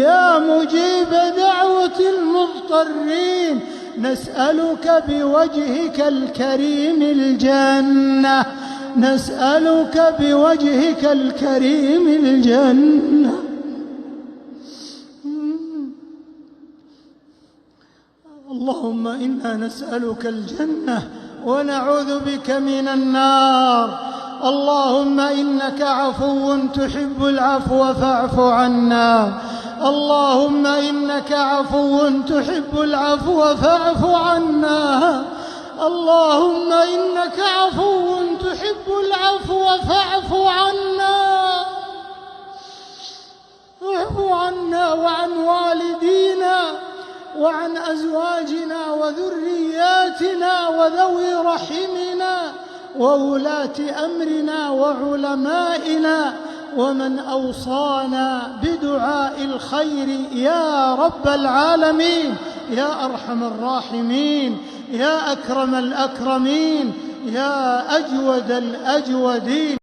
يا مجيب دعوة المضطرين، نسألك بوجهك الكريم الجنة، نسألك بوجهك الكريم الجنة. اللهم إنا نسألك الجنة ونعوذ بك من النار. اللهم إنك عفو تحب العفو فاعف عنا. اللهم إنك عفو تحب العفو فاعف عنا. اللهم إنك عفو تحب العفو فاعف عنا. اعف عنا وعن والدينا وعن أزواجنا وذرياتنا وذوي رحمنا وولاة أمرنا وعلمائنا ومن أوصانا بدعاء الخير يا رب العالمين، يا أرحم الراحمين، يا أكرم الأكرمين، يا أجود الأجودين.